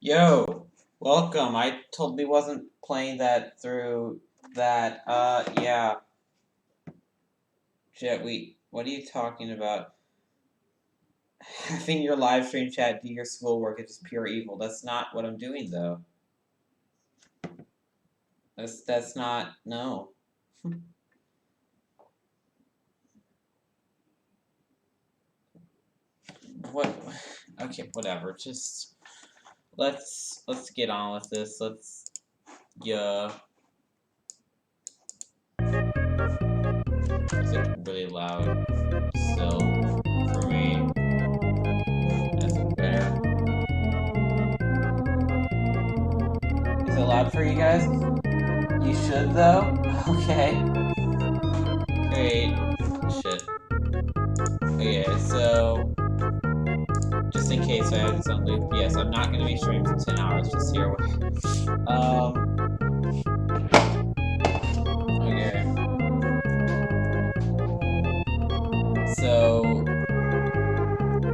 Yo, welcome. I totally wasn't playing that through that. Yeah. Shit, what are you talking about? Having your live stream chat do your schoolwork is just pure evil. That's not what I'm doing, though. That's not, no. What? Okay, whatever. Just let's get on with this. Yeah. Is it really loud still for me? That's better. Is it loud for you guys? You should though? Okay. Great. Shit. Okay, so just in case I have this on loop, yes, I'm not gonna be streaming for 10 hours, just here. Okay. So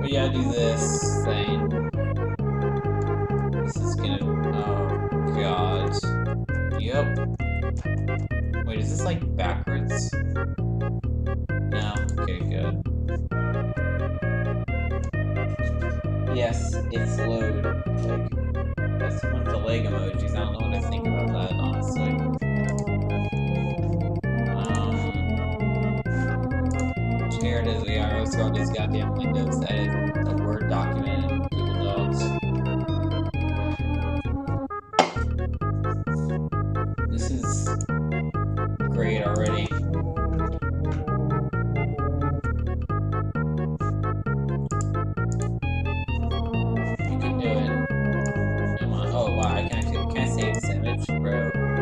we gotta do this thing. This is gonna, oh god. Yep. Wait, is this like backwards? No? Okay, good. Yes, it's load. Like, that's a bunch of leg emojis. I don't know what I think about that, honestly. Here it is, we are also on these goddamn windows to edit a Word document in Google Docs. This is great already. You can do it. Come on. Oh wow, can I save this image, bro?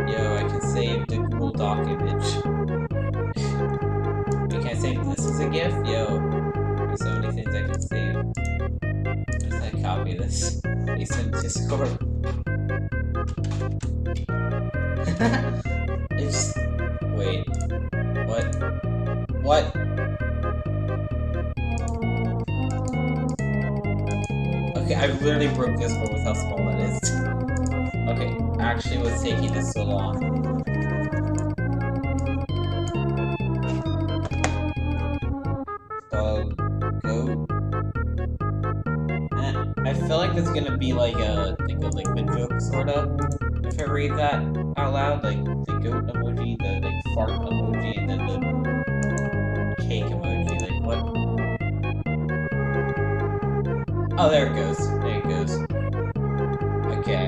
Yo, I can save the Google Doc image. Wait, can I save this as a GIF? Yo, there's so many things I can save. I'm just gonna copy this. Paste in Discord. It's wait. What? What? Okay, I literally broke this one with how small that is. Okay, actually, what's taking this so long? Go. I feel like it's gonna be like a liquid joke, sort of. If I read that out loud, like the goat emoji, the like fart emoji, and then the cake emoji. Like what? Oh, there it goes. There it goes. Okay.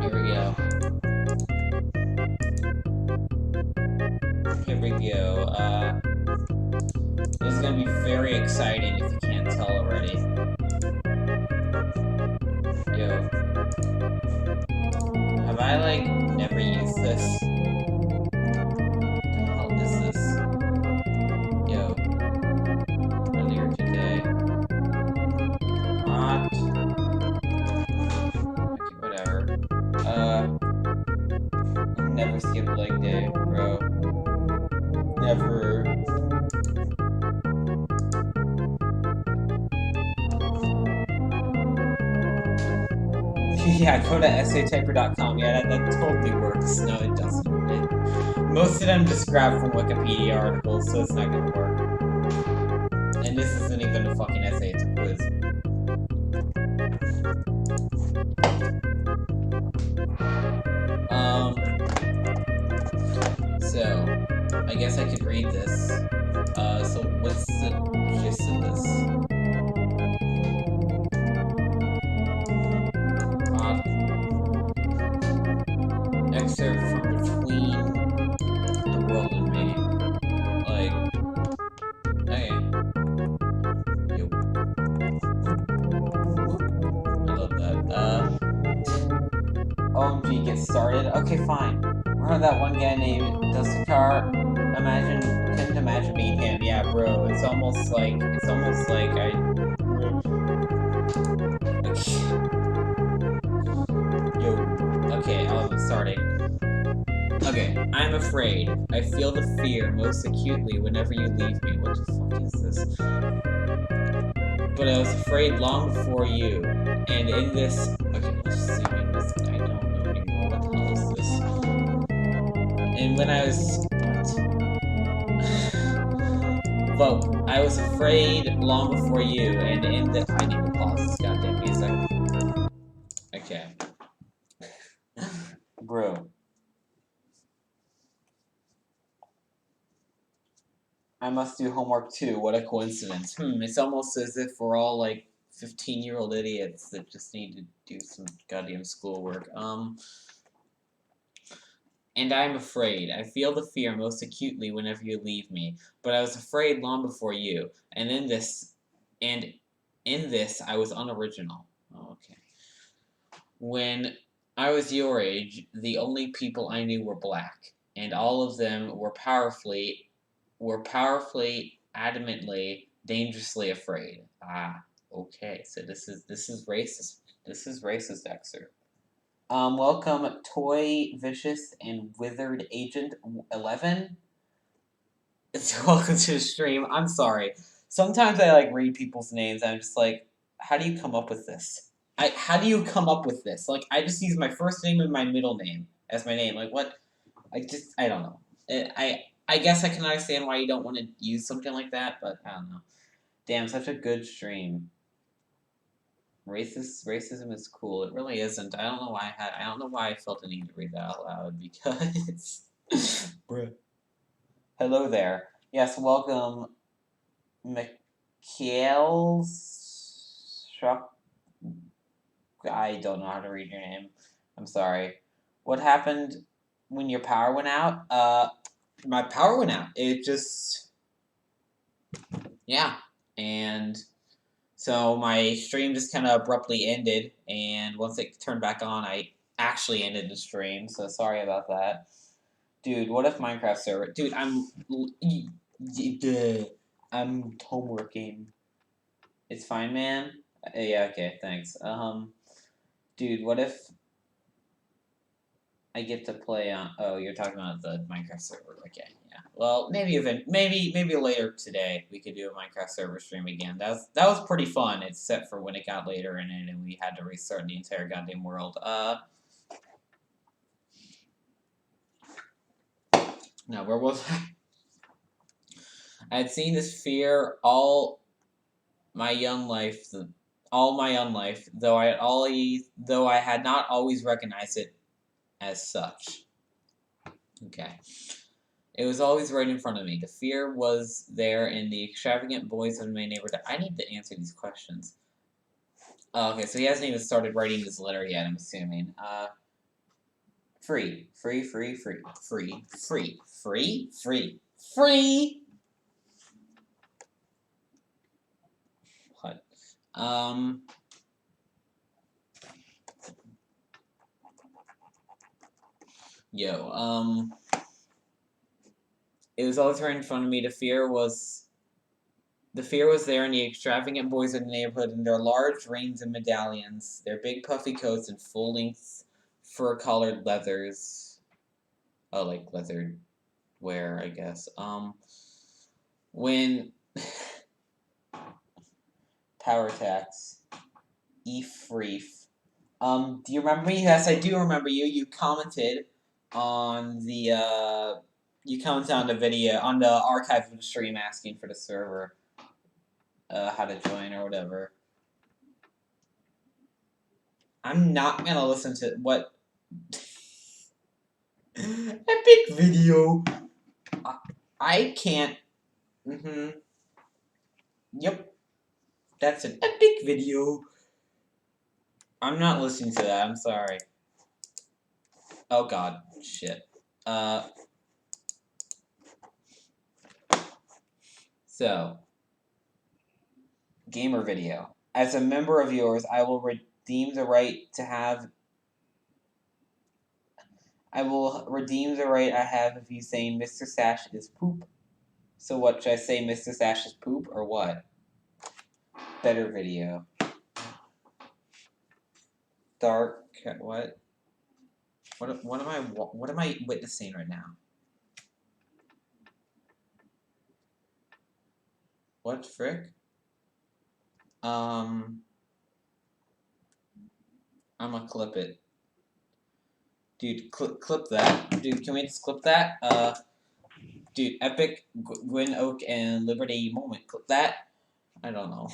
Here we go. Here we go. This is gonna be very exciting if you can't tell already. Yo. Have I, like, never used this? What the hell is this? Yo. Earlier today. What? Okay, whatever. Never skip leg day, bro. Never. Yeah, go to essaytyper.com. Yeah, that totally works. No, it doesn't. Most of them just grab from Wikipedia articles, so it's not gonna work. And this isn't even a fucking essay, it's a quiz. So, I guess I could read this. So what's the gist of this? Excerpt from Between the World and Me. Like, okay. Yo. I love that. OMG, get started. Okay, fine. Remember that one guy named Dustakar? Couldn't imagine being him. Yeah, bro. It's almost like I. Yo. Okay, I'm starting. Okay, I'm afraid. I feel the fear most acutely whenever you leave me. What the fuck is this? but I was afraid long before you. And in this... Okay, let's zoom in this. I don't know anymore. What the hell is this? And when I was... What? Vote. I was afraid long before you, and in the... I need to pause this goddamn music. Okay. Bro. I must do homework too. What a coincidence. It's almost as if we're all like 15-year-old idiots that just need to do some goddamn schoolwork. And I'm afraid. I feel the fear most acutely whenever you leave me. But I was afraid long before you. And in this I was unoriginal. Oh, okay. When I was your age, the only people I knew were black, and all of them were powerfully, adamantly, dangerously afraid. Ah, okay. So this is racist. This is racist excerpt. Welcome, Toy Vicious and Withered Agent 11. Welcome to the stream. I'm sorry. Sometimes I like read people's names. And I'm just like, how do you come up with this? How do you come up with this? Like, I just use my first name and my middle name as my name. Like, what? I don't know. I guess I can understand why you don't want to use something like that, but I don't know. Damn, such a good stream. Racism is cool. It really isn't. I don't know why I felt the need to read that out loud because bruh. Hello there. Yes, welcome Mikhail Shuck. I don't know how to read your name. I'm sorry. What happened when your power went out? My power went out. It just yeah. And so my stream just kind of abruptly ended, and once it turned back on, I actually ended the stream. So sorry about that, dude. What if Minecraft server? Dude, I'm homeworking. It's fine, man. Yeah, okay, thanks. Dude, what if I get to play on? Oh, you're talking about the Minecraft server. Okay, yeah. Well, maybe later today we could do a Minecraft server stream again. That was pretty fun, except for when it got later in it and we had to restart the entire goddamn world. No, where was I? I had seen this fear all my young life, though I had not always recognized it as such. Okay. It was always right in front of me. The fear was there in the extravagant boys of my neighborhood. I need to answer these questions. Okay, so he hasn't even started writing this letter yet, I'm assuming. Free. Free, free, free. Free, free, free, free, free! What? It was always right in front of me. The fear was there in the extravagant boys of the neighborhood in their large rings and medallions, their big puffy coats and full-length fur-collared leathers. Oh, like leather wear, I guess. When power tax. Efreef. Do you remember me? Yes, I do remember you. You commented on the video, on the archive of the stream asking for the server. How to join or whatever. I'm not gonna listen to what epic video. I can't. Yep, that's an epic video. I'm not listening to that. I'm sorry. Oh God, shit. So, gamer video. As a member of yours, I will redeem the right I have of you saying Mr. Sash is poop. So what, should I say Mr. Sash is poop or what? Better video. Dark, what? What am I witnessing right now? What frick? I'm gonna clip it. Dude, clip that. Dude, can we just clip that? Dude, epic Gwyn Oak and Liberty moment. Clip that. I don't know.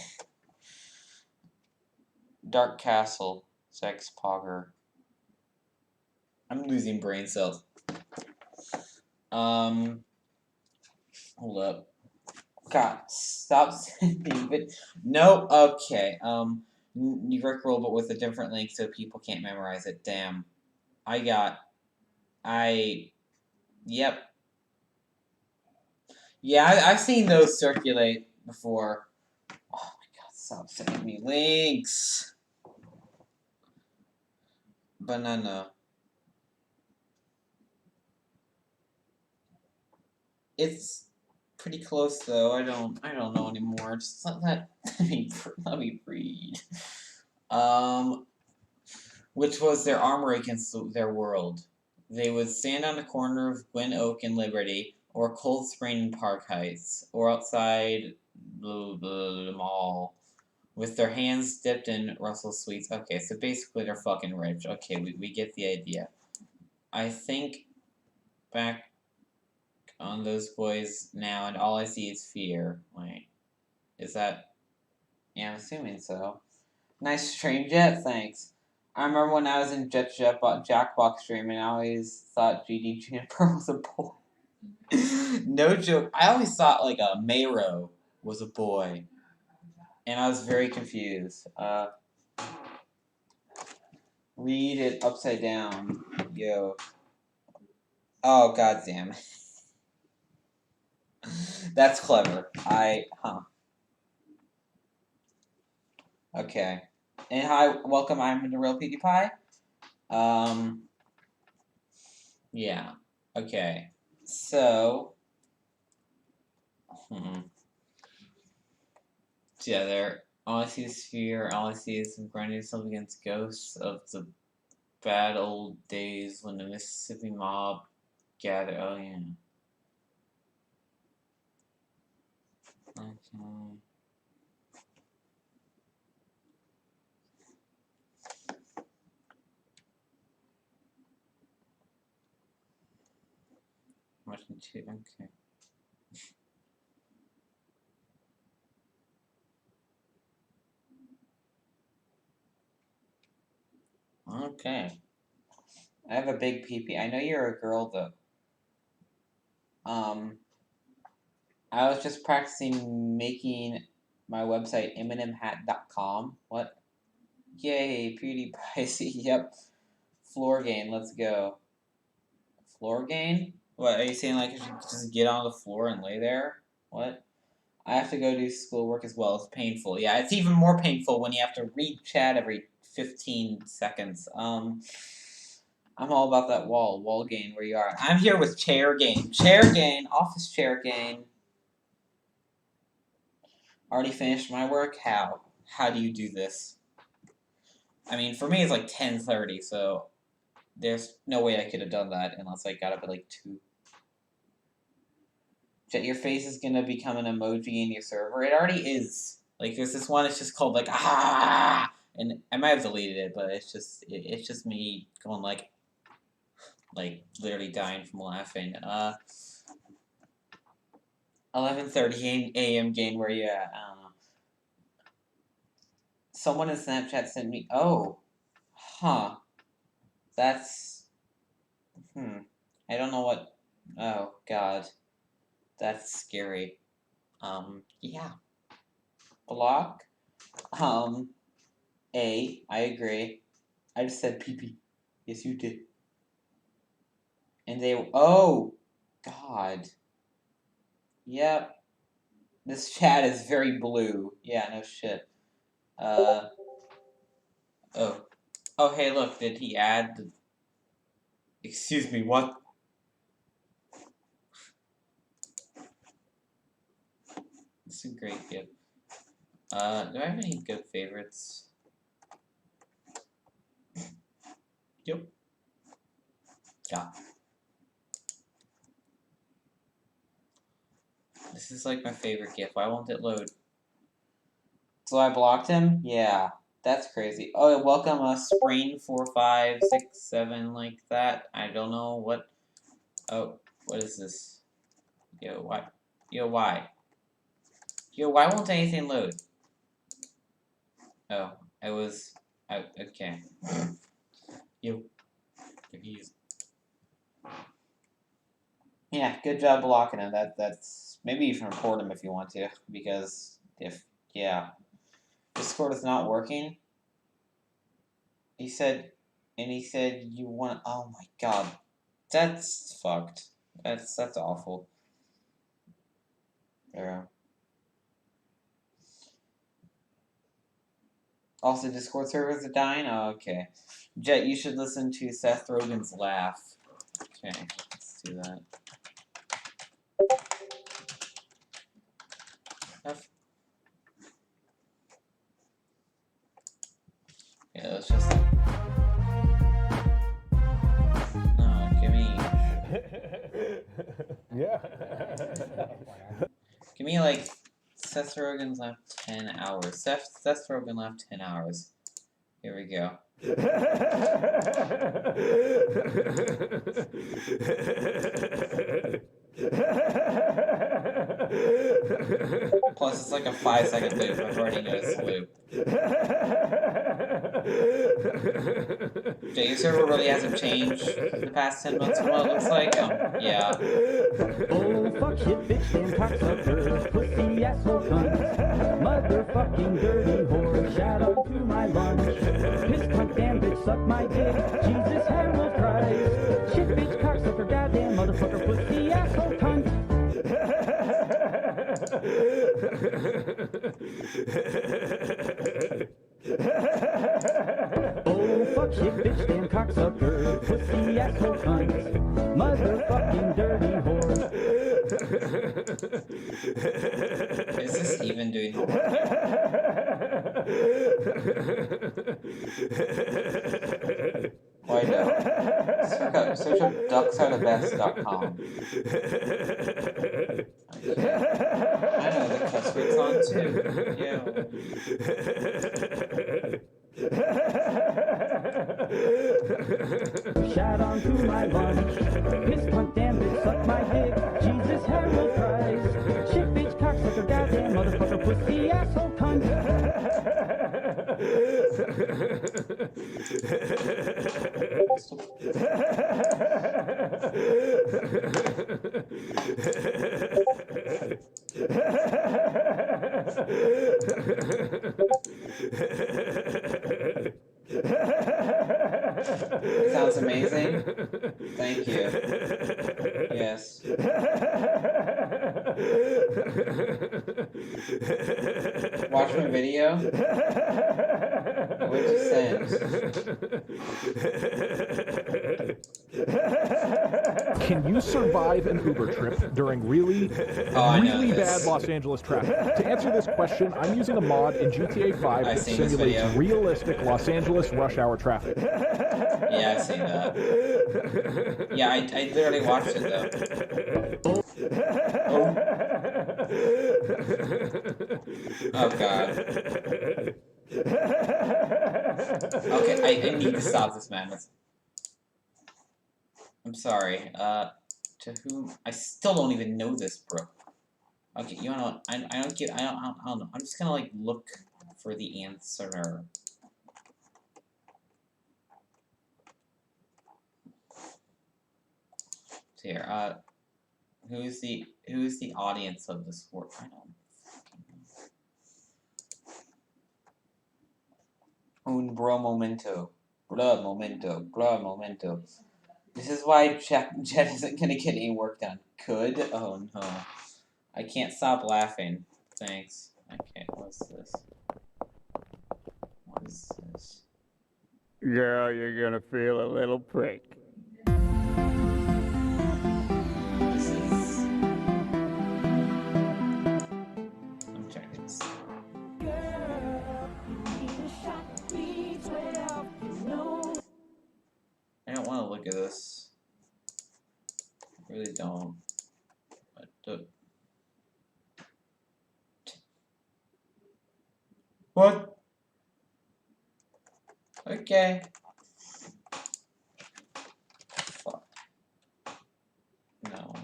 Dark Castle. Sex Pogger. I'm losing brain cells. Hold up. God, stop sending it. No, okay. You Rickroll, but with a different link so people can't memorize it. Damn. Yep. Yeah, I've seen those circulate before. Oh my god, stop sending me links. Banana. It's pretty close though. I don't know anymore. Just let me read. Which was their armor against their world. They would stand on the corner of Gwen Oak and Liberty, or Cold Spring and Park Heights, or outside the mall, with their hands dipped in Russell Sweets. Okay, so basically they're fucking rich. Okay, we get the idea. I think back on those boys now, and all I see is fear. Wait, is that? Yeah, I'm assuming so. Nice stream, Jet. Thanks. I remember when I was in Jackbox stream, and I always thought GD Juniper was a boy. No joke. I always thought like a Mayro was a boy, and I was very confused. Read it upside down. Yo. Oh goddamn. That's clever. Okay. And hi, welcome. I'm the real PewDiePie. Yeah. Okay. So. Yeah, there. All I see is fear. All I see is some grinding something against ghosts of the bad old days when the Mississippi mob gathered. Oh yeah. Okay. Watching two. Okay. Okay. I have a big peepee. I know you're a girl though. I was just practicing making my website eminemhat.com. What? Yay, PewDiePie. Yep. Floor gain. Let's go. Floor gain? What, are you saying like I should just get on the floor and lay there? What? I have to go do schoolwork as well. It's painful. Yeah, it's even more painful when you have to read chat every 15 seconds. I'm all about that wall gain where you are. I'm here with chair gain. Chair gain, office chair gain. Already finished my work? How? How do you do this? I mean, for me it's like 10:30, so there's no way I could have done that unless I got up at like 2. Jet, your face is gonna become an emoji in your server. It already is. Like there's this one. It's just called like ah, and I might have deleted it, but it's just me going like literally dying from laughing. 11:30 a.m. Gain, where you at? I don't know. Someone in Snapchat sent me. Oh, huh. That's I don't know what. Oh God, that's scary. Yeah. Block. I agree. I just said PP. Yes, you did. And they. Oh, God. Yep. This chat is very blue. Yeah, no shit. Oh. Oh, hey, look. Did he add the. Excuse me, what? This is a great gift. Do I have any good favorites? Yep. Yeah. This is like my favorite gift. Why won't it load? So I blocked him? Yeah. That's crazy. Oh, welcome Sprain 4, 5, 6, 7, like that. I don't know what. Oh, what is this? Yo, why? Yo, why? Yo, why won't anything load? Oh, I was. Okay. Yo, he's. Yeah, good job blocking him. That's maybe you can report him if you want to, because if Discord is not working. He said you want. Oh my god, that's fucked. That's awful. Yeah. Also, Discord servers are dying. Oh, okay. Jet, you should listen to Seth Rogen's laugh. Okay, let's do that. Yeah, let's just. No, give me. Yeah. Give me like Seth Rogen's left 10 hours. Seth Rogen left 10 hours. Here we go. Plus, it's like a 5-second loop. I've already noticed the loop. Your server really hasn't changed in the past 10 months from what it looks like? Yeah. Oh, fuck shit, bitch, damn cocksucker, pussy, asshole, cunt, motherfucking dirty whore, shout out to my lunch, piss, cunt, damn bitch, suck my dick, Jesus, Harold Christ, shit, bitch, cocksucker, goddamn motherfucker, pussy, asshole, cunt. Oh, fuck shit, bitch, damn cocksucker, pussy, asshole, cunt, motherfucking dirty whore. Is this even doing homework? Why no? Search up ducksarethebest.com. Okay. I know the cuss words on too. Yeah. Shout on to my lunch, piss, cunt, damn bitch, suck my dick, Jesus, Harold Christ, shit, bitch, cocksucker, goddamn motherfucker, pussy, asshole, cunt. It sounds amazing. Thank you. Yes. Watch my video. What'd you send? Can you survive an Uber trip during really bad Los Angeles traffic? To answer this question, I'm using a mod in GTA 5 that simulates realistic Los Angeles rush hour traffic. Yeah, I've seen that. Yeah, I literally watched it though. Oh. Oh god. Okay, I need to stop this madness. I'm sorry. To whom? I still don't even know this, bro. Okay, you know what? I don't know. I'm just gonna like look for the answer. So here, who's the audience of this work? I don't fucking know. Un bro momento. Bro momento. This is why Jet isn't gonna get any work done. Could? Oh no. I can't stop laughing. Thanks. Okay, what's this? What is this? Girl, you're gonna feel a little prick. This is... I'm checking this. I don't want to look at this. I really don't. But What? Okay. Fuck. No.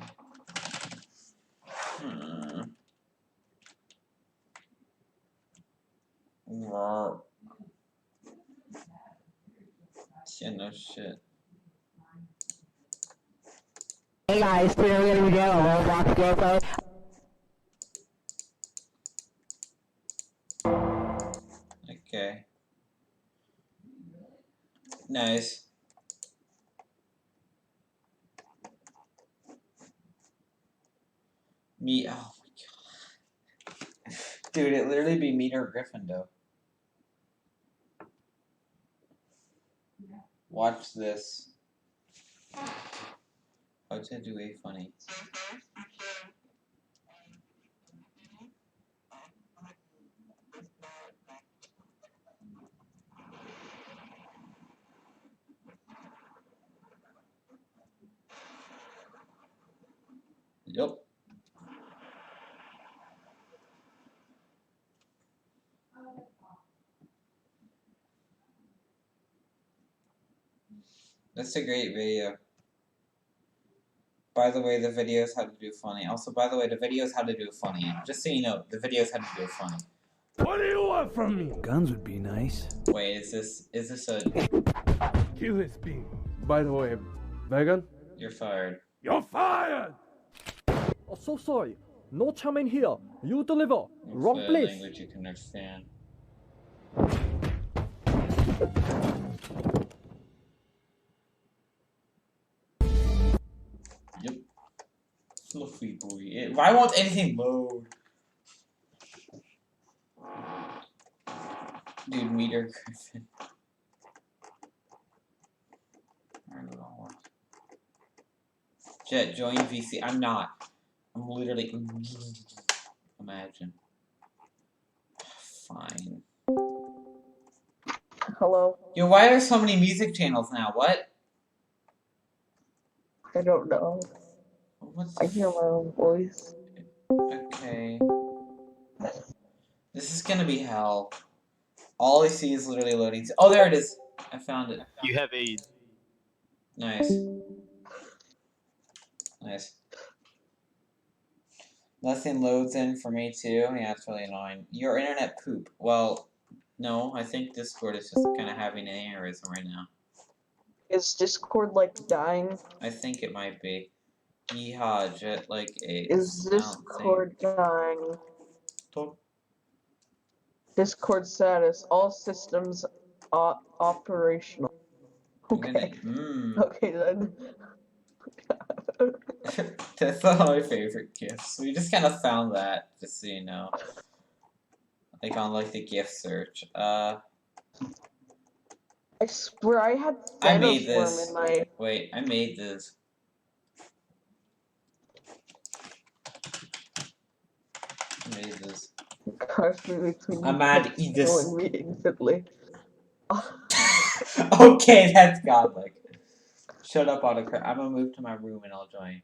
Wow. Yeah, no shit. Hey guys, today we're gonna be doing a Roblox gameplay. Okay. Nice. Me. Oh my god. Dude, it literally be Meter or Gryffindor. Watch this. How to do a funny. Yep. That's a great video. By the way, the videos how to do funny. Also, by the way, the videos how to do funny. Just so you know, the videos how to do funny. What do you want from me? Guns would be nice. Wait, is this a... Kill this bean. By the way, Megan? You're fired. You're fired! Oh, so sorry. No charming here. You deliver. Wrong What's the place. language you can understand? Yep. Fluffy boy. Why won't anything load? Dude, Meter Griffin. Jet, join VC. I'm not. I'm literally. Imagine. Fine. Hello? Yo, why are there so many music channels now? What? I don't know. What's I hear my own voice. Okay. This is gonna be hell. All I see is literally loading. Oh, there it is. I found it. You have AIDS. Nice. Nice. Nothing loads in for me too. Yeah, it's really annoying. Your internet poop. Well, no, I think Discord is just kind of having an aneurysm right now. Is Discord like dying? I think it might be. Yeehaw, Jet like a. Is Discord dying? Discord status. All systems operational. Okay. Okay then. That's one of my favorite gifts. We just kind of found that, just so you know. Like on like the gift search. I swear I had I made Thanos this. worm in my. Wait, I made this. I made this. Gosh, between I'm mad to eat this. and me instantly. Okay, that's godlike. Shut up, autocrat. I'm gonna move to my room and I'll join.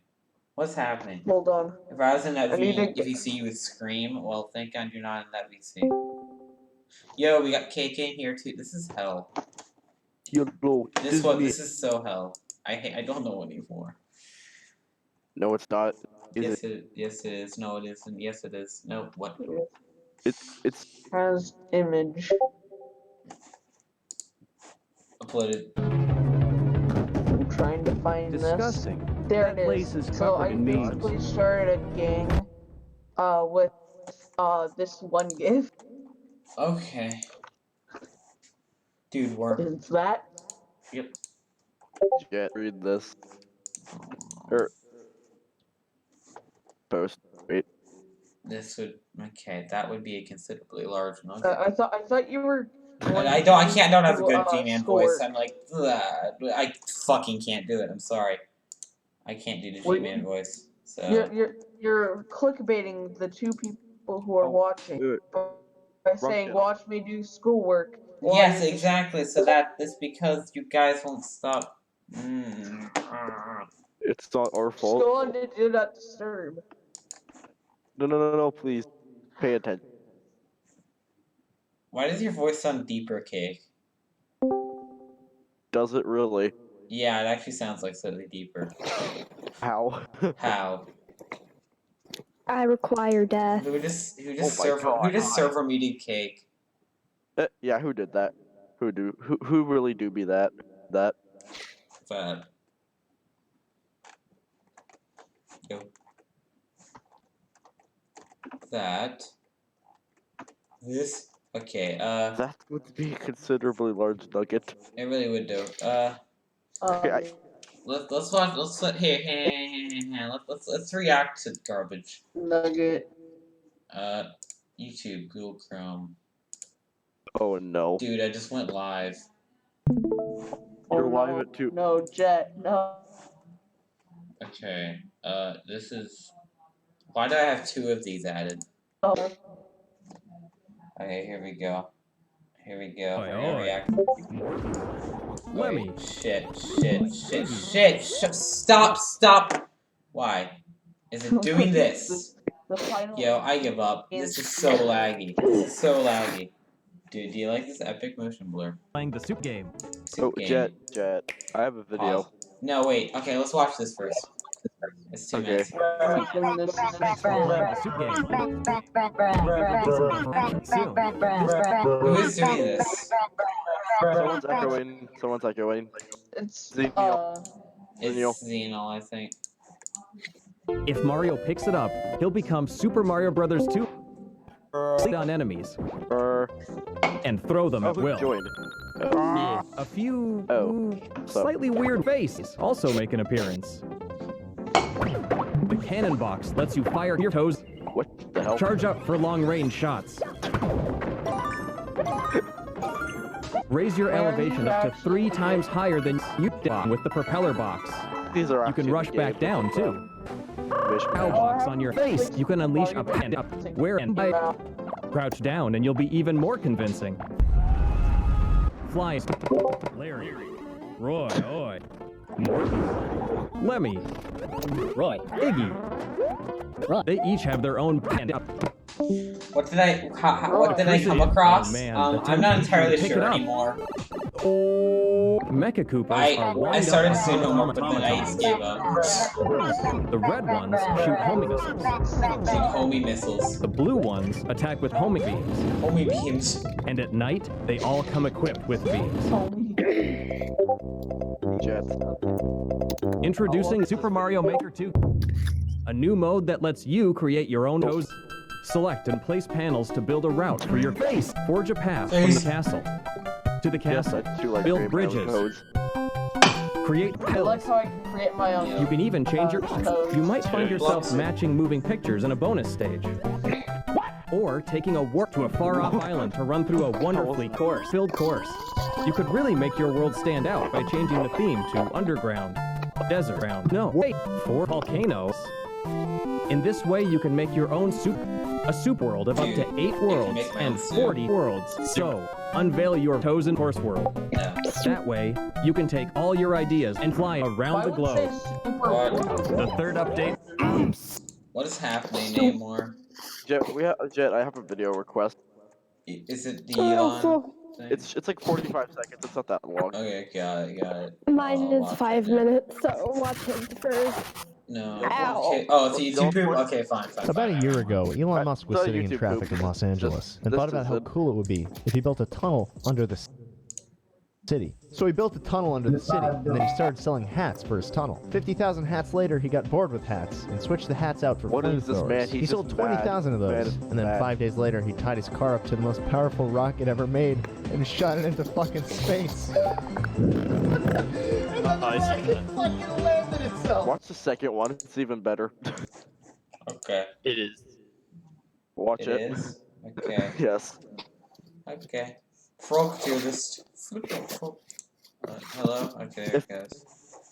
What's happening? Hold on. If I was in that need to VC, you would scream. Well, thank God you're not in that VC. Yo, we got KK in here too. This is hell. This is so hell. I don't know anymore. No, it's not. Yes, it is. No, it isn't. Yes, it is. No, what? It's has image. Uploaded. I'm trying to find Disgusting. this. There it Place is. is So covered I in memes. basically started a gang with this one gift. Okay. Dude, work. Is that? Yep. Jet, read this. Or post. Wait. This would that would be a considerably large nugget. I thought you were. I don't have a good to, G-Man schoolwork. voice. I'm like, I fucking can't do it. I'm sorry. I can't do the G-Man voice. So You're clickbaiting the two people who are watching by saying, "Watch me do schoolwork." Yes, exactly. So that's because you guys won't stop. It's not our Just fault. go on to do not disturb. No, please. Pay attention. Why does your voice sound deeper, Cake? Does it really? Yeah, it actually sounds like slightly deeper. How? How? I require death. Who just Oh my God. server muted Cake? Yeah, who did that? Who really do be that? That. Yo. That. This. Okay. That would be a considerably large nugget. It really would do. Okay, Let's watch. Let's react to garbage. Nugget. YouTube, Google Chrome. Oh no. Dude, I just went live. You're Oh, live no. at 2. No, Jet, no. Okay. This is. Why do I have 2 of these added? Oh. Okay, here we go. Here we go. Oi, We're gonna oi. react. Lemmy. Shit. Stop. Why? Is it doing this? The final. Yo, I give up. This is so laggy. Dude, do you like this epic motion blur? Playing the soup game. Oh, Jet, I have a video. Pause. No, wait. Okay, let's watch this first. It's 2 Okay. minutes. Playing the soup game. Soon. Who is doing this? Someone's echoing. It's, Xenial. It's Xenol, I think. If Mario picks it up, he'll become Super Mario Brothers 2. Sit on enemies and throw them at Who will. joined? A few so- slightly weird faces also make an appearance. The cannon box lets you fire your toes. What the hell? Charge up for long-range shots. Raise your elevation up to 3 times higher than you did with the propeller box. These are You can actually rush the back game. down too. Mishmash. Cow box on your face. You can unleash a panda up. Where and crouch down, and you'll be even more convincing. Fly. Larry. Roy. Oi. Lemmy. Roy. Iggy. Roy. They each have their own panda up. What did I come across? Oh, man, I'm not entirely pick sure it up. anymore. Mecha Koopas are I lined started up to on know more, but then I automatons. just gave up. The red ones shoot homing missiles. Shoot homie missiles. The blue ones attack with homing beams. Homie beams. And at night, they all come equipped with beams. Jet. Introducing Super Mario Maker 2. A new mode that lets you create your own pose. Select and place panels to build a route for your face. Forge a path from the castle to the castle. Yes, I do like Build creating my own bridges. codes. Create I hills. like how I can create my own. You can even change your... codes. You might find yourself Blocks. matching moving pictures in a bonus stage. Or taking a warp to a far-off island to run through a wonderfully filled course. You could really make your world stand out by changing the theme to underground, desert, for volcanoes. In this way, you can make your own a soup world of up to 8 worlds make my own and soup. 40 worlds. So, unveil your toes in course world. No. That way, you can take all your ideas and fly around Why the would it globe. say super What? The third update. What is happening, Namor? Jet, I have a video request. Is it the Elon thing? It's like 45 seconds. It's not that long. Okay, got it. Mine I'll is watch 5 it. minutes, so watch him first. No. Ow. Okay. Oh, it's YouTube poop? Okay, fine. About a year ago, Elon Musk was Tell sitting in YouTube traffic poop. in Los Angeles and Just thought about how listen. cool it would be if he built a tunnel under the city. So he built a tunnel under the city, and then he started selling hats for his tunnel. 50,000 hats later, he got bored with hats and switched the hats out for What is this, flamethrowers. man? He He's sold just mad. 20,000 of Man those, is and then mad. 5 days later, he tied his car up to the most powerful rocket ever made and shot it into fucking space. Watch the second one. It's even better. Okay. It is. Watch it. It is? Okay. Yes. Okay. Frog cubist. Hello? Okay, there it goes.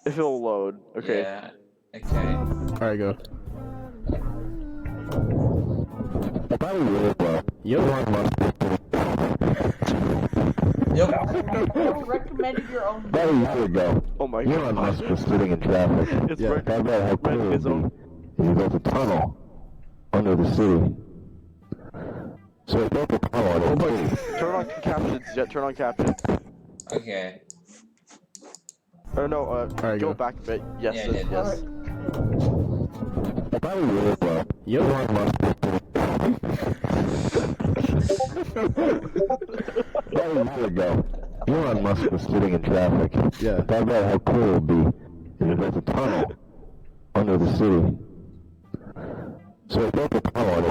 If it'll load. Okay. Yeah. Okay. Alright, go. Yep. You recommended your own. Oh my god. Musk was sitting in traffic. It's right. He built a tunnel under the city. So I built a tunnel. Turn on captions, Jet. Turn on captions. Okay. Or no, go back a bit. Yes, Yeah, I yes, did. yes. Elon Musk was sitting in traffic. Yeah. Thought about how cool it would be if he built a tunnel under the city. So I built a tunnel.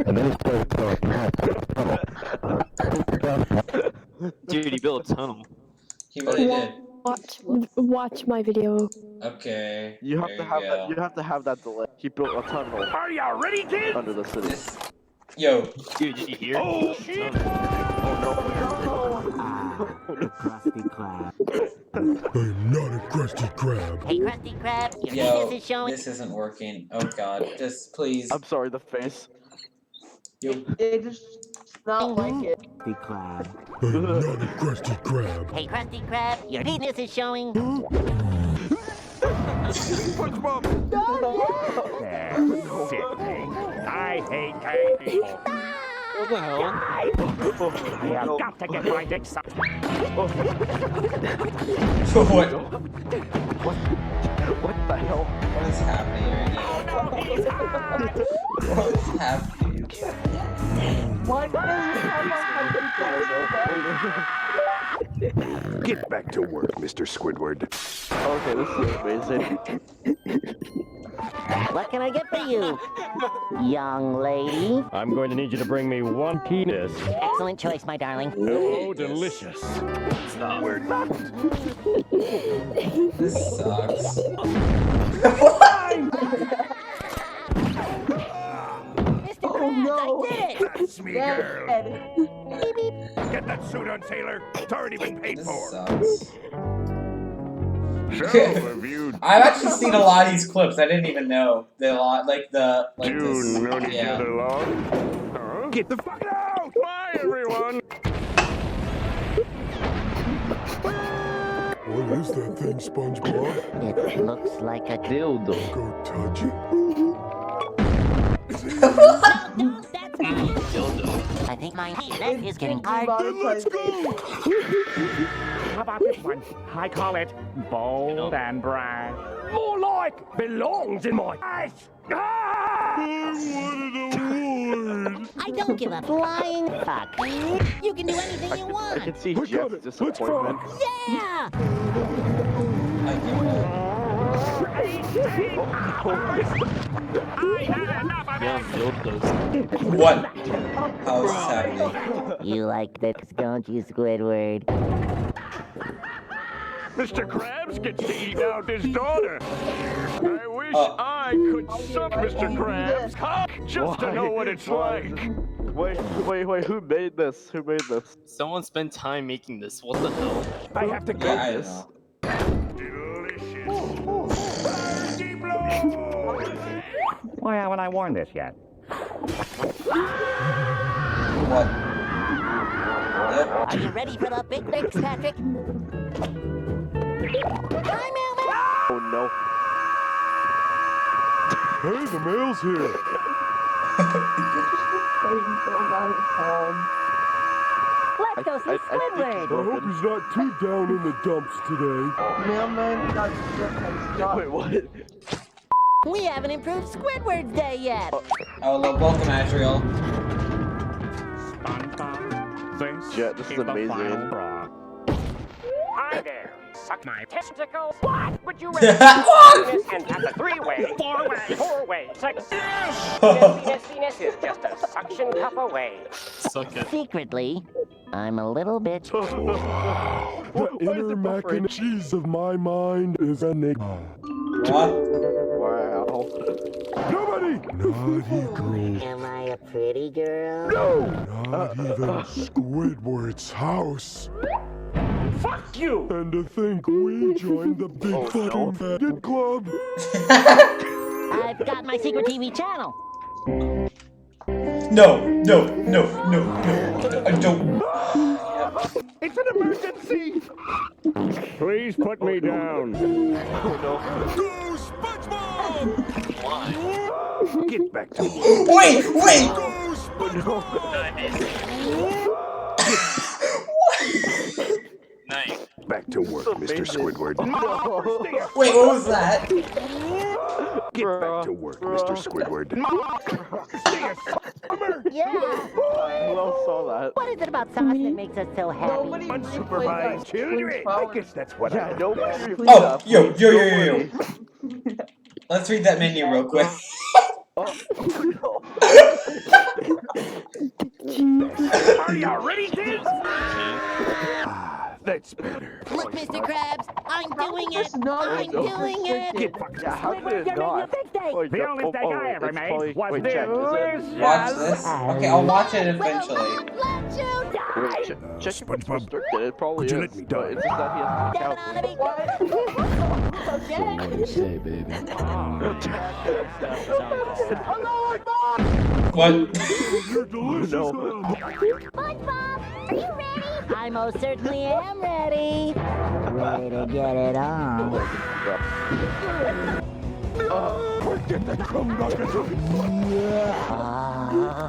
And then he started throwing cats in the tunnel. Dude, he built a tunnel. He really did. Watch my video. Okay. You have there to have go. that. You have to have that delay. He built a tunnel. Are you ready, kid? Under the city. Yo. Dude, did you hear? Oh shit! Krusty Krab. I'm not a Krusty Krab. Hey, Krusty Krab, your Yo, penis is showing. this isn't working. Oh god, just please. I'm sorry, the face. They just not like it. Krusty Krab. I'm not a Krusty Krab. Hey, Krusty Krab, your penis is showing. SpongeBob! I hate gay people. What the hell? I have got to get my dick sucked. What? What the hell? What is happening right now? What is happening? Why Get back to work, Mr. Squidward. Okay, this is amazing. What can I get for you, young lady? I'm going to need you to bring me one penis. Excellent choice, my darling. Oh, delicious. Stop. This sucks. Mr. Krabs, no. I did it! That's me, girl. Dead. Get that suit on, Taylor. It's already been paid This for. sucks. So, have you I've actually seen a lot of these clips. I didn't even know the lot, like this. known each Yeah. other long? Huh? Get the fuck out! Bye, everyone! What is that thing, SpongeBob? It looks like a dildo. Go touch it. No, that's not it. I think my penis is getting hard. Let's go. How about this one? I call it bold and brash. More like belongs in my eyes. I don't give a flying fuck. You can do anything you I want. can see Jeff's disappointment. Yeah! I give it. What? How is this happening? You like this, don't you, Squidward? Mr. Krabs gets to eat out his daughter. I wish I could suck Mr. Krabs' cock just to know what it's like. Wait, who made this? Who made this? Someone spent time making this. What the hell? I have to go. Yeah, I don't know. Why haven't I worn this yet? What? Yep. Are you ready for the big mix, Patrick? Hi, Melvin! Oh no. Hey, the mail's here. Let's go see Squidward! I hope he's not too down in the dumps today. Mailman got shot. Wait, what? We haven't improved Squidward's day yet! Oh, look, welcome, Adriel. Jet, this is amazing. Hi there. Suck my testicles. What? Would you rather penis and have a three-way, four-way, four-way sex? Penis is just a suction cup away. Suck it. Secretly, I'm a little bit... The inner mac and cheese of my mind is an enigma. What? Wow. Nobody! Naughty girl. Am I a pretty girl? No! Not even Squidward's house. Fuck you! And to think we joined the big fucking faggot club. I've got my secret TV channel. No. I don't. It's an emergency! Please put me down. Go SpongeBob! Why? Get back to work. Wait! Go SpongeBob! Nice. Back to work, Mr. Squidward. Wait, what was that? Get back to work, Mr. Squidward. Yeah. Who else saw that? What is it about sauce that makes us so happy? Nobody Unsupervised children. I guess that's what I am. Nobody. Oh, yo. Let's read that menu real quick. Are you ready, kids? That's better. Look, Mr. Krabs, I'm doing it. I'm No. doing it. Get fucked. Yeah, how could it not? Wait, The only mistake I ever it's made probably- was wait, check, is it- Watch this. Okay, I'll watch it eventually. Let you die. Wait, check if it's SpongeBob, restricted. It probably could you is. let me But die? it's just that he has to Devin count. on to be What do you say, baby? What? No. SpongeBob, are you ready? I most certainly am ready. Ready to get it on.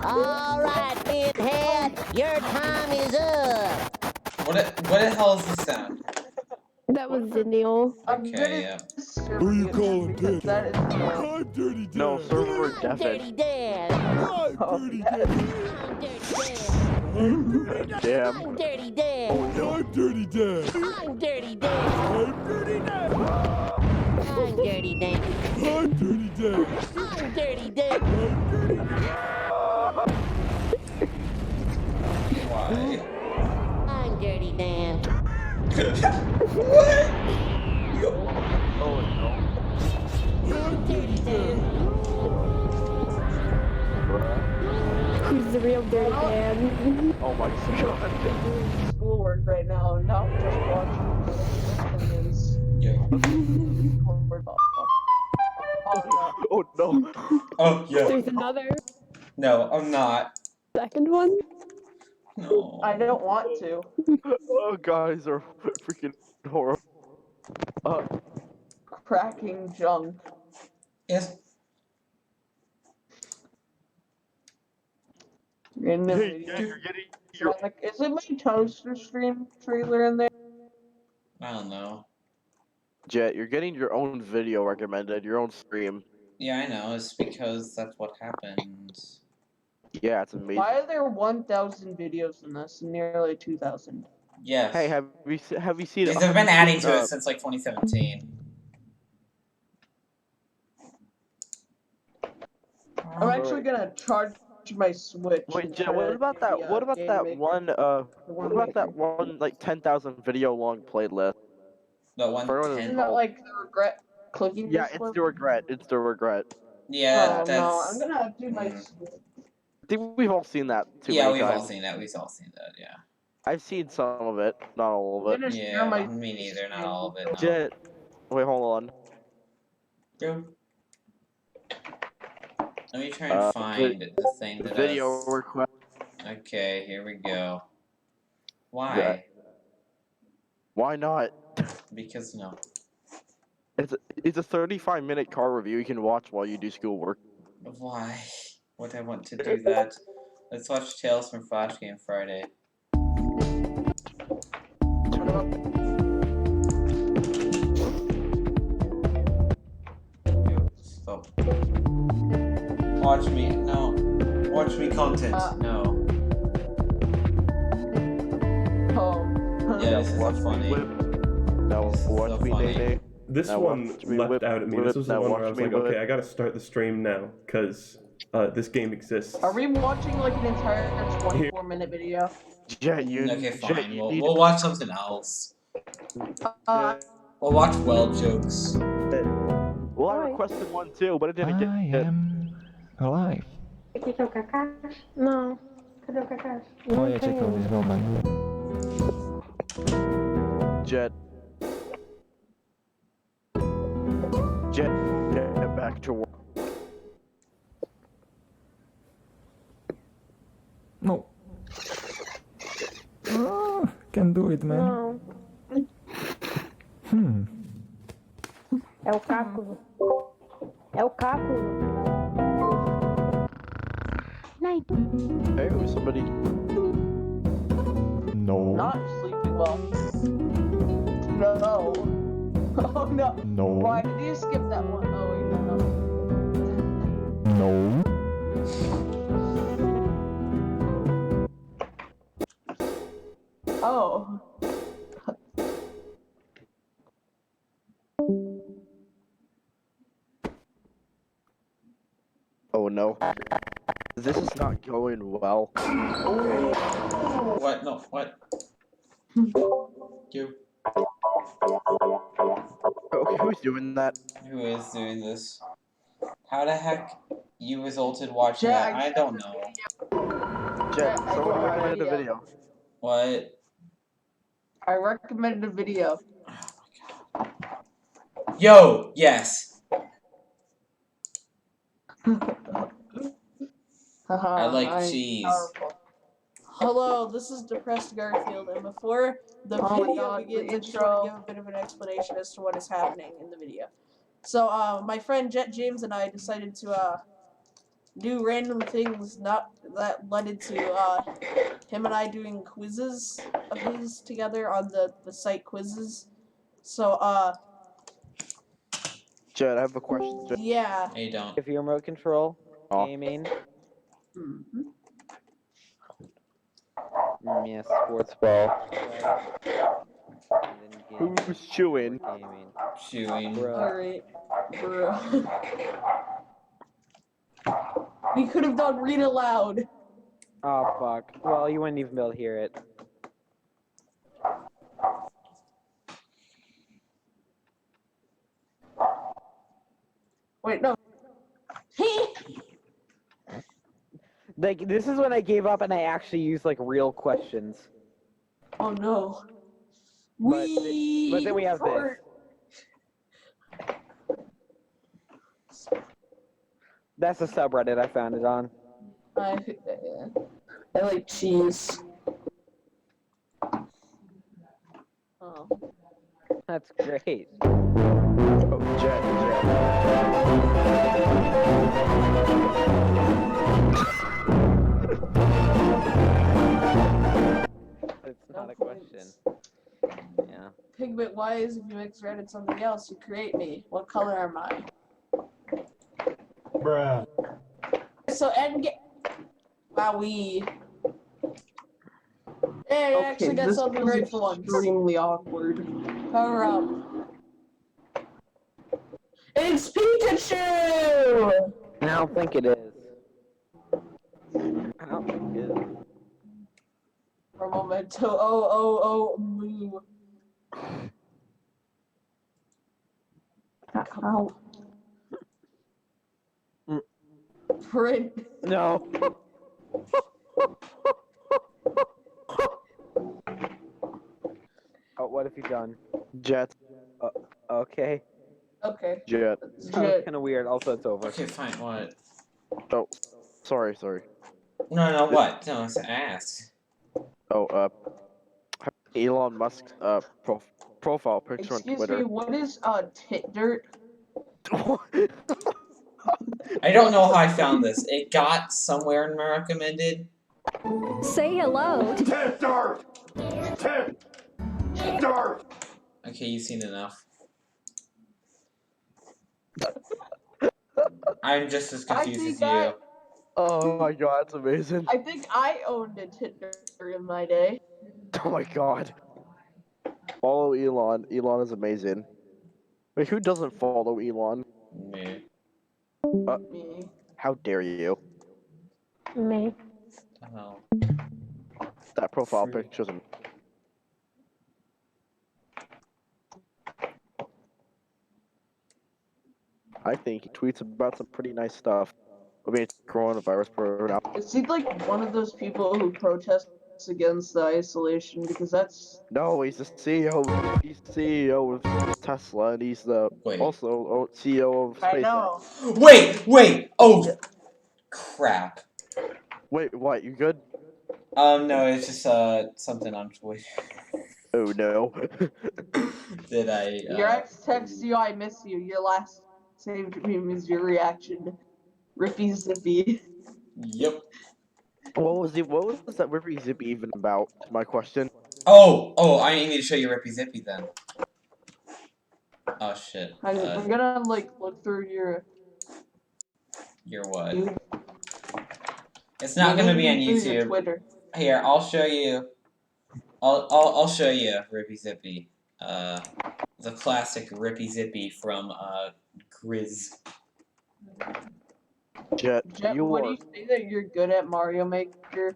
All right, big head, your time is up. What the hell is this sound? That was Zennial. Okay, yeah. Who you calling because that is I'm Dirty Dan. No, server I'm Dirty deafened. Dan. I'm Dirty Dan. I'm Dirty Dan. Damn. I'm Dirty Dan. I'm Dirty Dan. I'm Dirty Dan. I'm Dirty Dan. I'm Dirty Dan. I'm Dirty Dan. I'm Dirty Dan. Why? I'm Dirty Dan. What? Oh no. I'm Dirty Dan. Who's the real Dirty Dan? Oh my god. doing schoolwork right now, not just watching things. Yo. Oh no. Oh, yeah. There's another No, I'm not. second one. No. I don't want to. Oh, guys are freaking horrible. Cracking junk. Yes. In the Hey, video. you're getting your. Like, is it my toaster stream trailer in there? I don't know. Jet, you're getting your own video recommended, your own stream. Yeah, I know. It's because that's what happened. Yeah, it's amazing. Why are there 1,000 videos in this and nearly 2,000? Yes. Hey, have you seen? Because they've been adding to it since like 2017. I'm actually gonna charge my Switch. Wait, and Jet, try what to about do that? the, What about Game that Maker. one? What about that one like 10,000 video long playlist? The one For everyone 10. Isn't that like the regret clicking? Yeah, this it's one? the regret. It's the regret. Yeah, Oh that's. no, I'm gonna do my. I think we've all seen that too Yeah, many we've times. all seen that. We've all seen that. Yeah. I've seen some of it, not all of I'm it. gonna share Yeah, my. me neither. Not all of it. No. Jet, wait, hold on. Go. Let me try and find the thing that Video has... request. Okay, here we go. Why? Yeah. Why not? Because no. It's a 35-minute car review you can watch while you do schoolwork. Why would I want to do that? Let's watch Tales from Flash Game Friday. Yo, stop. Watch me. No. Watch me content. No. Oh. Yeah, this is so funny. Now This is watch so me, funny. Nene. This Now one watch me leapt whip, out at me. whip, This was the now one where watch I was me like, whip. okay, I gotta start the stream now, because this game exists. Are we watching like an entire 24-minute video? Yeah, you. Okay, Jet, fine. you We'll, need- we'll watch something else. Uh, We'll watch well jokes. Well, I requested one too, but it didn't get. am alive. No. Cadê o Kakashi? Oh yeah, check out this Roman. Jet. Jet, get back to work. No. Can do it, man. No. É o cálculo. É o cálculo. Night. Hey, somebody. No. Not sleeping well. No. Oh no. No. Why did you skip that one? Oh wait, No. no. Oh. Oh no. This is not going well. What? No, what? You. Okay, who's doing that? Who is doing this? How the heck you resulted watching Jet, that? I don't know. Jet, I someone got recommended a video. video. What? I recommended a video. Yo, yes. I like cheese. Powerful. Hello, this is Depressed Garfield, and before the video begins, I just want to give a bit of an explanation as to what is happening in the video. So, my friend Jet James and I decided to do random things that led into him and I doing quizzes of his together on the site Quizzes. So, Jet, I have a question. Jet. yeah. Hey, don't. If you remote control gaming. Yeah, sports ball. Who's chewing? Chewing. Alright, bro. We could have done read aloud. Oh fuck. Well, you wouldn't even be able to hear it. Wait, no. Like, this is when I gave up and I actually used like real questions. Oh no. But then we have this. That's a subreddit I found it on. I like cheese. Oh. That's great. Oh, Jet. It's not a question. Yeah. Pigment wise, if you mix red and something else, you create me. What color am I? Bruh. So Wowee. Hey, I actually got something right for once. Extremely awkward. Power up. It's Pikachu! I don't think it is. I don't think it is. For momento. Oh, moo. Ow. Print. No. Oh, what have you done? Jet. Okay. Okay. Jet. Kind of weird. Also, it's over. Okay, fine. What? Oh, sorry. No, what? No, it's ask. Oh, Elon Musk's profile picture on Twitter. Excuse me, what is tit dirt? I don't know how I found this. It got somewhere in my recommended. Say hello. Tit dirt! Tit dirt! Okay, you've seen enough. I'm just as confused as you. Oh my god, that's amazing. I think I owned a tit dirt in my day. Oh my god. Follow Elon. Elon is amazing. Wait, who doesn't follow Elon? Me. Me. How dare you? Me. Oh. That profile picture's I think he tweets about some pretty nice stuff. I mean, it's coronavirus program. Is he like one of those people who protests against the isolation? Because that's... No, he's the CEO. He's CEO of Tesla, and he's the also CEO of SpaceX. I know. Wait! Oh, crap. Wait, what? You good? No, it's just something on Twitter. Oh no. Did I? Your ex texts you, I miss you. Your last saved meme is your reaction. Rippy zippy. Yep. What was that Rippy Zippy even about? My question. Oh, I need to show you Rippy Zippy then. Oh shit. I'm gonna like look through your what? It's not gonna be on YouTube. Your Twitter. Here, I'll show you. I'll show you Rippy Zippy. The classic Rippy Zippy from Grizz. Jet, what do you say that you're good at Mario Maker?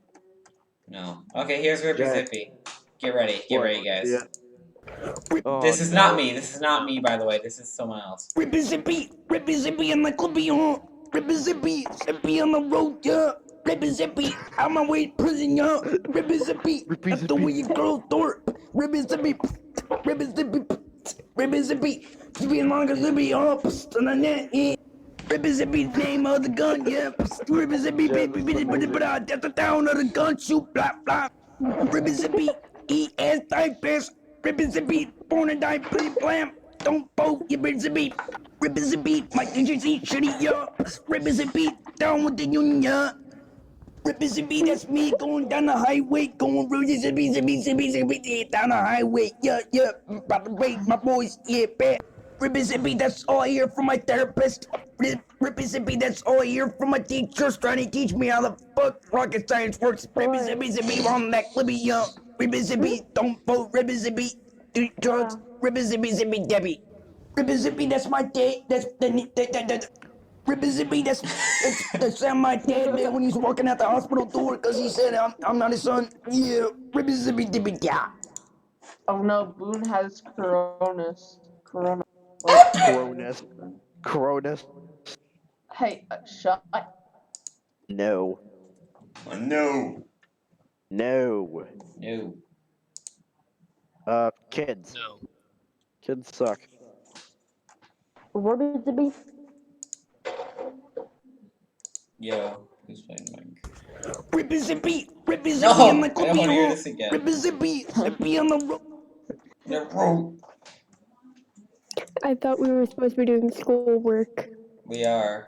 No. Okay, here's Rippy Zippy. Get ready, guys. Yeah. This is not me. This is not me, by the way. This is someone else. Rippy Zippy in the clubby, huh? Rippy Zippy on the road, yeah. Rippy Zippy, on my way to prison, yeah. Rippy Zippy, that's the way you girl door. Rippy Zippy, Rippy Zippy, Rippy Zippy, Zippy and longer Zippy, oh, on the net, yeah. Rippy Zippy, name of the gun, yeah. Rippy Zippy, baby, but that's the down of the gun, shoot, blah, blah. Rippy Zippy, E.S. typist. Rippy Zippy, born and die, pretty blam. Don't vote, you Rippy Zippy. Rippy Zippy, my agency, shitty, yeah. Rippy Zippy, down with the union, yeah. Rippy Zippy, that's me going down the highway, going Rippy Zippy, down the highway, yeah, yeah. About to rape my boys, yeah, bad. Rippy Zippy, that's all I hear from my therapist. Rippy Zippy, that's all I hear from my teachers trying to teach me how the fuck rocket science works. Rippy Zippy, on that Libby, yeah. Rippy Zippy, don't vote. Rippy Zippy, do drugs. Rippy Zippy, Debbie. Rippy Zippy, that's my date. That's Rippy Zippy, that's my dad, man, when he's walking out the hospital door because he said I'm not his son. Yeah, Rippy Zippy, Debbie, yeah. Oh no, Boone has Coronas. Coronas. Hey, shut. No. No. No. Kids. No. Kids suck. What is the beef? Yo, who's playing Minecraft? Rippy Zippy No, on the I don't want to hear this again. Rippy Zippy on the road. The road. I thought we were supposed to be doing schoolwork. We are.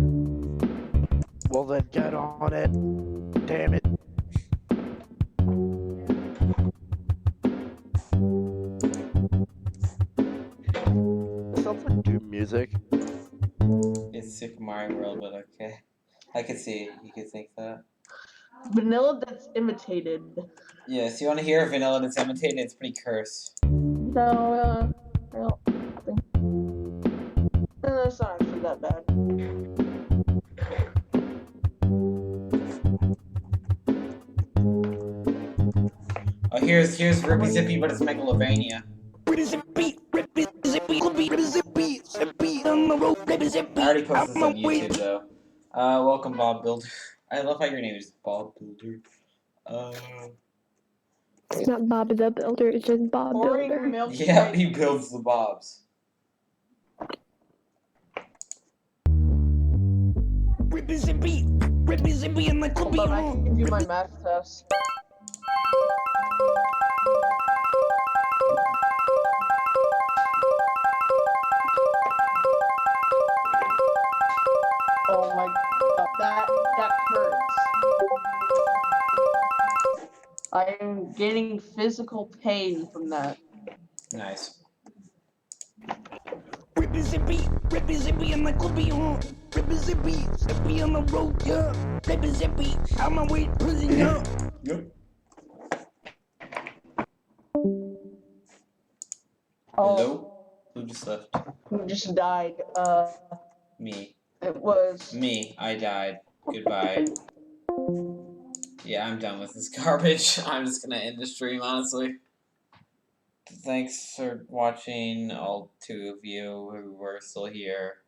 Well then, get on it. Damn it. Sounds like Doom music. It's Super Mario World, but okay. I could see. You could think that. Vanilla that's imitated. Yes, you want to hear vanilla that's imitated? It's pretty cursed. No, it's not actually that bad. Oh, here's Rippy Zippy, but it's Megalovania. Rippy Zippy on the road. Rippy Zippy. I already posted this on YouTube though. Welcome, Bob Builder. I love how your name is Bob Builder. It's not Bob the Builder, it's just Bob Builder. Yeah, he builds the bobs. Rippy Zippy in the clubby. Hold on, I can do my math test. Oh my god, that hurts. I am getting physical pain from that. Nice. Rippy Zippy in the clubby, huh? Rippy Zippy on the road, yeah. Rippy Zippy, on my way to prison, yeah. Yep. Hello? Who just left? Who just died? Me. It was... Me. I died. Goodbye. Yeah, I'm done with this garbage. I'm just gonna end the stream, honestly. Thanks for watching, all two of you who were still here.